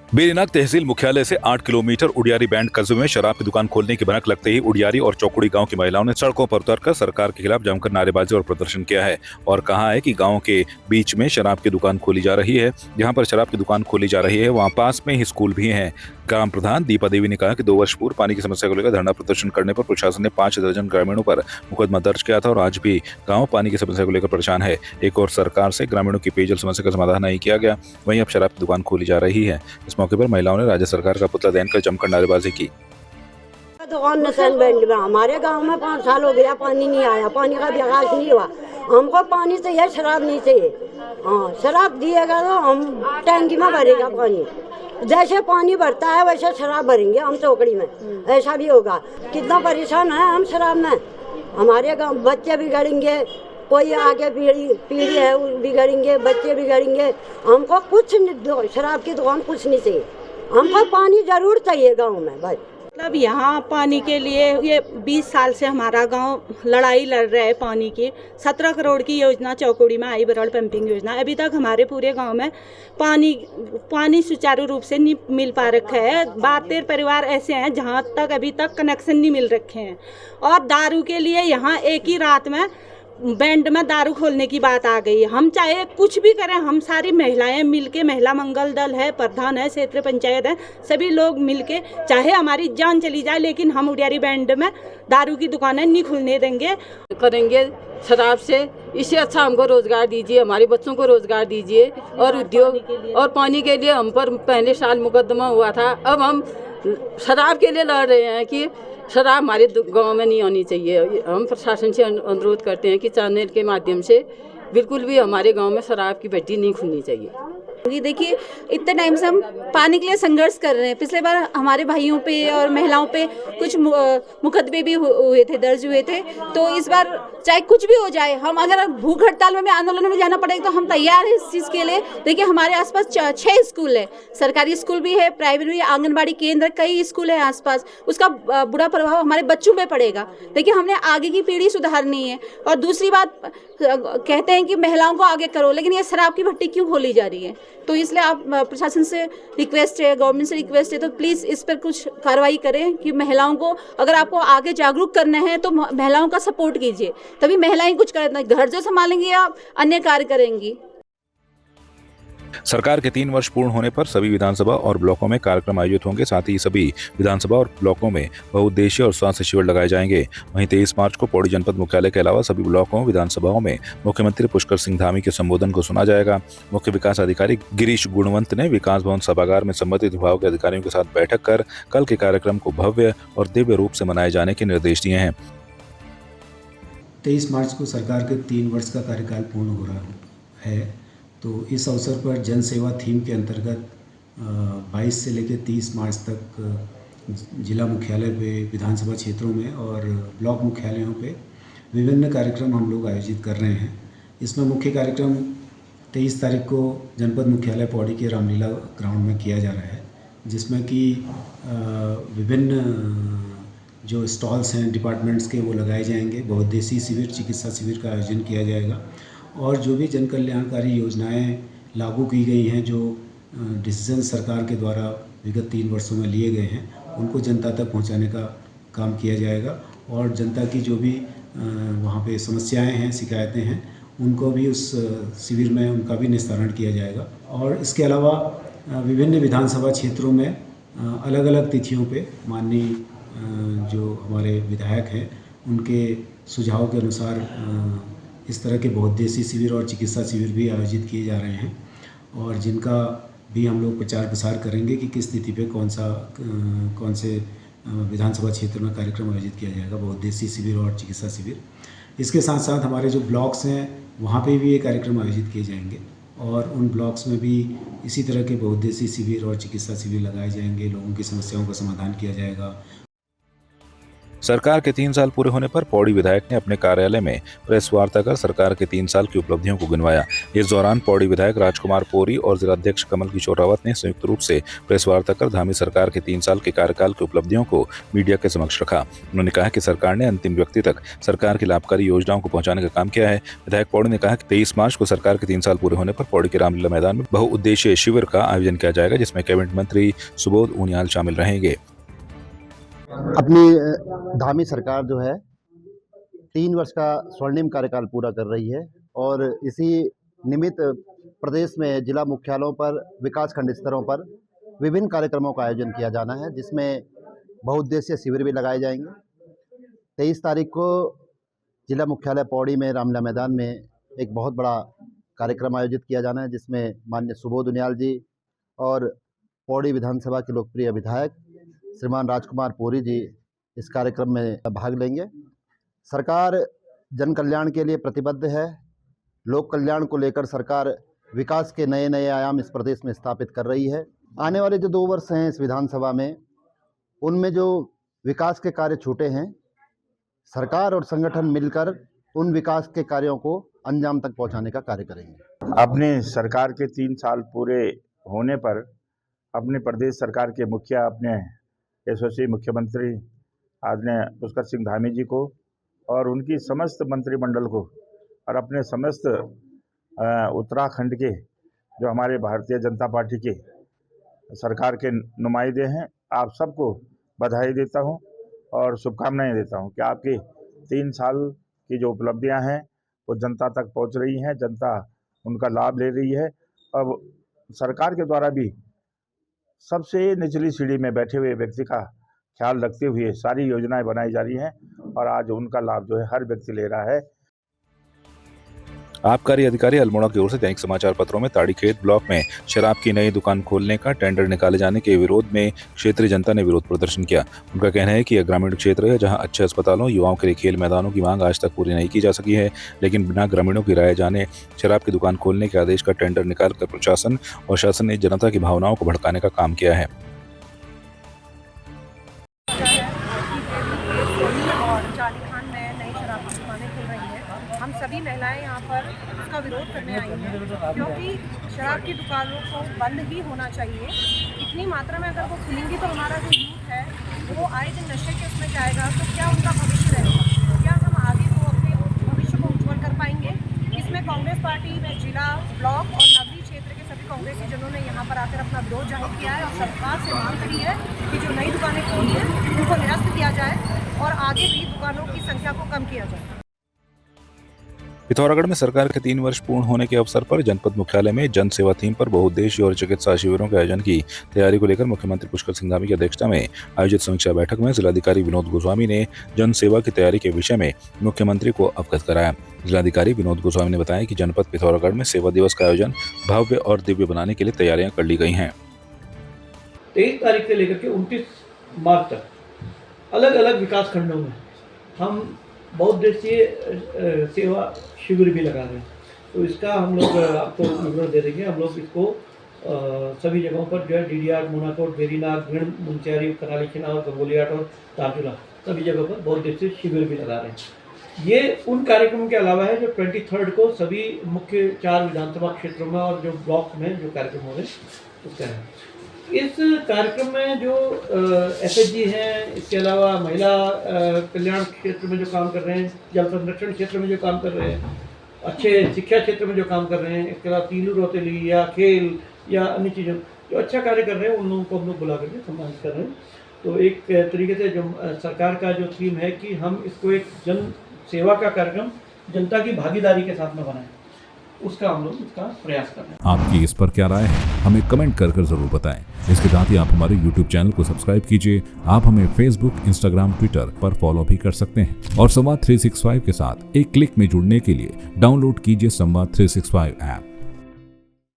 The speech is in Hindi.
बेरीनाग तहसील मुख्यालय से 8 किलोमीटर उडियारी बैंड कस्बे में शराब की दुकान खोलने की भनक लगते ही उडियारी और चौकुड़ी गांव की महिलाओं ने सड़कों पर उतरकर सरकार के खिलाफ जमकर नारेबाजी और प्रदर्शन किया है और कहा है कि गांव के बीच में शराब की दुकान खोली जा रही है। जहां पर शराब की दुकान खोली जा रही है वहां पास में ही स्कूल भी है। ग्राम प्रधान दीपा देवी ने कहा कि 2 वर्ष पूर्व पानी की समस्या को लेकर धरना प्रदर्शन करने पर प्रशासन ने 5 दर्जन ग्रामीणों पर मुकदमा दर्ज किया था और आज भी गांव पानी की समस्या को लेकर परेशान है। एक और सरकार से ग्रामीणों की पेयजल समस्या का समाधान नहीं किया गया, वहीं अब शराब की दुकान खोली जा रही है। इस मौके पर महिलाओं ने राज्य सरकार का पुतला दहन कर जमकर नारेबाजी की। दुकान नसन बैंड में हमारे गांव में 5 साल हो गया, पानी नहीं आया, पानी का विकास नहीं हुआ। हमको पानी चाहिए, शराब नहीं चाहिए। हाँ, शराब दिएगा तो हम टैंकी में भरेगा पानी, जैसे पानी भरता है वैसे शराब भरेंगे हम चौकड़ी में, ऐसा भी होगा। कितना परेशान है हम शराब में। हमारे गाँव बच्चे बिगड़ेंगे, कोई आगे पीढ़ी है वो बिगड़ेंगे, बच्चे बिगड़ेंगे। हमको कुछ नहीं, शराब की दुकान कुछ नहीं चाहिए, हमको पानी जरूर चाहिए गाँव में बस। मतलब यहाँ पानी के लिए ये 20 साल से हमारा गांव लड़ाई लड़ रहा है पानी की। 17 करोड़ की योजना चौकुड़ी में आई, बरौल पंपिंग योजना। अभी तक हमारे पूरे गांव में पानी सुचारू रूप से नहीं मिल पा रखा है। 72 परिवार ऐसे हैं जहां तक अभी तक कनेक्शन नहीं मिल रखे हैं। और दारू के लिए यहाँ एक ही रात में बैंड में दारू खोलने की बात आ गई। हम चाहे कुछ भी करें, हम सारी महिलाएं मिलके, महिला मंगल दल है, प्रधान है, क्षेत्रीय पंचायत है, सभी लोग मिलके, चाहे हमारी जान चली जाए लेकिन हम उडियारी बैंड में दारू की दुकानें नहीं खुलने देंगे। करेंगे शराब से, इससे अच्छा हमको रोजगार दीजिए, हमारे बच्चों को रोजगार दीजिए और उद्योग और पानी के लिए हम पर पहले साल मुकदमा हुआ था। अब हम शराब के लिए लड़ रहे हैं कि शराब हमारे गांव में नहीं होनी चाहिए। हम प्रशासन से अनुरोध करते हैं कि चैनल के माध्यम से बिल्कुल भी हमारे गांव में शराब की भट्टी नहीं खुलनी चाहिए। देखिए, इतने टाइम से हम पानी के लिए संघर्ष कर रहे हैं। पिछले बार हमारे भाइयों पे और महिलाओं पे कुछ मुकदमे भी हुए थे, दर्ज हुए थे। तो इस बार चाहे कुछ भी हो जाए, हम अगर भूख हड़ताल में आंदोलन में जाना पड़ेगा तो हम तैयार हैं इस चीज़ के लिए। देखिए, हमारे आसपास 6 स्कूल है, सरकारी स्कूल भी है, प्राइवेट भी, आंगनबाड़ी केंद्र, कई स्कूल है आसपास। उसका बुरा प्रभाव हमारे बच्चों पे पड़ेगा। देखिए, हमने आगे की पीढ़ी सुधारनी है। और दूसरी बात, कहते हैं कि महिलाओं को आगे करो, लेकिन ये शराब की भट्टी क्यों खोली जा रही है? तो इसलिए आप प्रशासन से रिक्वेस्ट है, गवर्नमेंट से रिक्वेस्ट है, तो प्लीज़ इस पर कुछ कार्रवाई करें कि महिलाओं को, अगर आपको आगे जागरूक करना है तो महिलाओं का सपोर्ट कीजिए, तभी महिलाएं कुछ करें। घर जो संभालेंगी या अन्य कार्य करेंगी। सरकार के 3 वर्ष पूर्ण होने पर सभी विधानसभा और ब्लॉकों में कार्यक्रम आयोजित होंगे। साथ ही सभी विधानसभा और ब्लॉकों में बहुउद्देशीय और स्वास्थ्य शिविर लगाए जाएंगे। वहीं 23 मार्च को पौड़ी जनपद मुख्यालय के अलावा सभी ब्लॉकों विधानसभाओं में मुख्यमंत्री पुष्कर सिंह धामी के संबोधन को सुना जाएगा। मुख्य विकास अधिकारी गिरीश गुणवंत ने विकास भवन सभागार में संबंधित विभाग के अधिकारियों के साथ बैठक कर कल के कार्यक्रम को भव्य और दिव्य रूप से मनाए जाने के निर्देश दिए हैं। 23 मार्च को सरकार के 3 वर्ष का कार्यकाल पूर्ण हो रहा है, तो इस अवसर पर जन सेवा थीम के अंतर्गत 22 से लेकर 30 मार्च तक जिला मुख्यालय पे, विधानसभा क्षेत्रों में और ब्लॉक मुख्यालयों पे विभिन्न कार्यक्रम हम लोग आयोजित कर रहे हैं। इसमें मुख्य कार्यक्रम 23 तारीख को जनपद मुख्यालय पौड़ी के रामलीला ग्राउंड में किया जा रहा है, जिसमें कि विभिन्न जो स्टॉल्स हैं डिपार्टमेंट्स के वो लगाए जाएंगे। बहुउद्देशीय शिविर, चिकित्सा शिविर का आयोजन किया जाएगा और जो भी जन कल्याणकारी योजनाएं लागू की गई हैं, जो डिसीजन सरकार के द्वारा विगत 3 वर्षों में लिए गए हैं, उनको जनता तक पहुंचाने का काम किया जाएगा और जनता की जो भी वहाँ पे समस्याएं हैं, शिकायतें हैं, उनको भी उस शिविर में उनका भी निस्तारण किया जाएगा। और इसके अलावा विभिन्न विधानसभा क्षेत्रों में अलग अलग तिथियों पे माननीय जो हमारे विधायक हैं, उनके सुझाव के अनुसार इस तरह के बहुउद्देशीय शिविर और चिकित्सा शिविर भी आयोजित किए जा रहे हैं और जिनका भी हम लोग प्रचार प्रसार करेंगे कि किस तिथि पे कौन से विधानसभा क्षेत्र में कार्यक्रम आयोजित किया जाएगा, बहुउद्देशीय शिविर और चिकित्सा शिविर। इसके साथ साथ हमारे जो ब्लॉक्स हैं वहाँ पे भी ये कार्यक्रम आयोजित किए जाएंगे और उन ब्लॉक्स में भी इसी तरह के बहुउद्देशीय शिविर और चिकित्सा शिविर लगाए जाएंगे। लोगों की समस्याओं का समाधान किया जाएगा। सरकार के 3 साल पूरे होने पर पौड़ी विधायक ने अपने कार्यालय में प्रेस वार्ता कर सरकार के 3 साल की उपलब्धियों को गिनवाया। इस दौरान पौड़ी विधायक राजकुमार पोरी और जिलाध्यक्ष कमल किशोर रावत ने संयुक्त रूप से प्रेस वार्ता कर धामी सरकार के 3 साल के कार्यकाल की उपलब्धियों को मीडिया के समक्ष रखा। उन्होंने कहा कि सरकार ने अंतिम व्यक्ति तक सरकार की लाभकारी योजनाओं को पहुंचाने का काम किया है। विधायक पौड़ी ने कहा कि 23 मार्च को सरकार के 3 साल पूरे होने पर पौड़ी के रामलीला मैदान में बहुउद्देशीय शिविर का आयोजन किया जाएगा, जिसमें कैबिनेट मंत्री सुबोध उनियाल शामिल रहेंगे। अपनी धामी सरकार जो है 3 वर्ष का स्वर्णिम कार्यकाल पूरा कर रही है और इसी निमित्त प्रदेश में जिला मुख्यालयों पर विकासखंड स्तरों पर विभिन्न कार्यक्रमों का आयोजन किया जाना है, जिसमें बहुउद्देशीय शिविर भी लगाए जाएंगे। 23 तारीख को जिला मुख्यालय पौड़ी में रामलीला मैदान में एक बहुत बड़ा कार्यक्रम आयोजित किया जाना है, जिसमें माननीय सुबोध उनियाल जी और पौड़ी विधानसभा के लोकप्रिय विधायक श्रीमान राजकुमार पोरी जी इस कार्यक्रम में भाग लेंगे। सरकार जन कल्याण के लिए प्रतिबद्ध है। लोक कल्याण को लेकर सरकार विकास के नए नए आयाम इस प्रदेश में स्थापित कर रही है। आने वाले जो 2 वर्ष हैं इस विधानसभा में, उनमें जो विकास के कार्य छूटे हैं, सरकार और संगठन मिलकर उन विकास के कार्यों को अंजाम तक पहुंचाने का कार्य करेंगे। अपने सरकार के 3 साल पूरे होने पर अपने प्रदेश सरकार के मुखिया, अपने यशस्वी मुख्यमंत्री आदरणीय पुष्कर सिंह धामी जी को और उनकी समस्त मंत्रिमंडल को और अपने समस्त उत्तराखंड के जो हमारे भारतीय जनता पार्टी के सरकार के नुमाइंदे हैं, आप सबको बधाई देता हूं और शुभकामनाएं देता हूं कि आपके 3 साल की जो उपलब्धियां हैं वो जनता तक पहुंच रही हैं, जनता उनका लाभ ले रही है। अब सरकार के द्वारा भी सबसे निचली सीढ़ी में बैठे हुए व्यक्ति का ख्याल रखते हुए सारी योजनाएं बनाई जा रही हैं और आज उनका लाभ जो है हर व्यक्ति ले रहा है। आबकारी अधिकारी अल्मोड़ा की ओर से दैनिक समाचार पत्रों में ताड़ीखेत ब्लॉक में शराब की नई दुकान खोलने का टेंडर निकाले जाने के विरोध में क्षेत्रीय जनता ने विरोध प्रदर्शन किया। उनका कहना है कि यह ग्रामीण क्षेत्र है जहां अच्छे अस्पतालों, युवाओं के लिए खेल मैदानों की मांग आज तक पूरी नहीं की जा सकी है, लेकिन बिना ग्रामीणों की राय जाने शराब की दुकान खोलने के आदेश का टेंडर निकालकर प्रशासन और शासन ने जनता की भावनाओं को भड़काने का काम किया है। हम सभी महिलाएं यहाँ पर उसका विरोध करने आई हैं, क्योंकि शराब की दुकानों को बंद ही होना चाहिए। इतनी मात्रा में अगर वो खुलेंगी तो हमारा जो यूथ है वो आए दिन नशे के उसमें जाएगा, तो क्या उनका भविष्य रहेगा? क्या हम आगे को अपने भविष्य को उज्ज्वल कर पाएंगे? इसमें कांग्रेस पार्टी में जिला, ब्लॉक और नगरीय क्षेत्र के सभी कांग्रेसी जनों ने यहाँ पर आकर अपना विरोध जाहिर किया है और सरकार से मांग करी है कि जो नई दुकानें खोली हैं उनको निरस्त किया जाए और आगे भी दुकानों की संख्या को कम किया जाए। पिथौरागढ़ में सरकार के 3 वर्ष पूर्ण होने के अवसर पर जनपद मुख्यालय में जन सेवा थीम पर बहुउद्देशीय और चिकित्सा शिविरों के आयोजन की तैयारी को लेकर मुख्यमंत्री पुष्कर सिंह धामी की अध्यक्षता में आयोजित समीक्षा बैठक में जिलाधिकारी विनोद गोस्वामी ने जन सेवा की तैयारी के विषय में मुख्यमंत्री को अवगत कराया। जिलाधिकारी विनोद गोस्वामी ने बताया कि जनपद पिथौरागढ़ में सेवा दिवस का आयोजन भव्य और दिव्य बनाने के लिए तैयारियां कर ली गई हैं। 23 तारीख से लेकर के 29 मार्च तक अलग अलग विकास खंडों में हम बहुउद्देशीय सेवा शिविर भी लगा रहे हैं। तो इसका हम लोग आपको विवरण दे देंगे। हम लोग इसको सभी जगहों पर जो है डीडीआर, मोनाकोट, बेरीनाग, भिंड, मुंशियारी, कराली, चिनाव, गंगोलियाट और तारजुला सभी जगहों पर बहुउद्देशीय शिविर भी लगा रहे हैं। ये उन कार्यक्रमों के अलावा है जो 23 को सभी मुख्य 4 विधानसभा क्षेत्रों में और जो ब्लॉक में जो कार्यक्रम हो रहे हैं उसका है। इस कार्यक्रम में जो एसएचजी हैं, इसके अलावा महिला कल्याण क्षेत्र में जो काम कर रहे हैं, जल संरक्षण क्षेत्र में जो काम कर रहे हैं, अच्छे शिक्षा क्षेत्र में जो काम कर रहे हैं, इसके अलावा तीलू रोतेली या खेल या अन्य चीज़ों जो अच्छा कार्य कर रहे हैं उन लोगों को हम लोग बुला करके सम्मानित कर रहे हैं। तो एक तरीके से जो सरकार का जो थीम है कि हम इसको एक जन सेवा का कार्यक्रम जनता की भागीदारी के साथ में बनाएं, उसका हम लोग इसका प्रयास कर रहे हैं। आपकी इस पर क्या राय है, हमें कमेंट कर जरूर बताएं। इसके साथ ही आप हमारे YouTube चैनल को सब्सक्राइब कीजिए। आप हमें Facebook, Instagram, Twitter पर फॉलो भी कर सकते हैं और संवाद 365 के साथ एक क्लिक में जुड़ने के लिए डाउनलोड कीजिए संवाद 365 ऐप।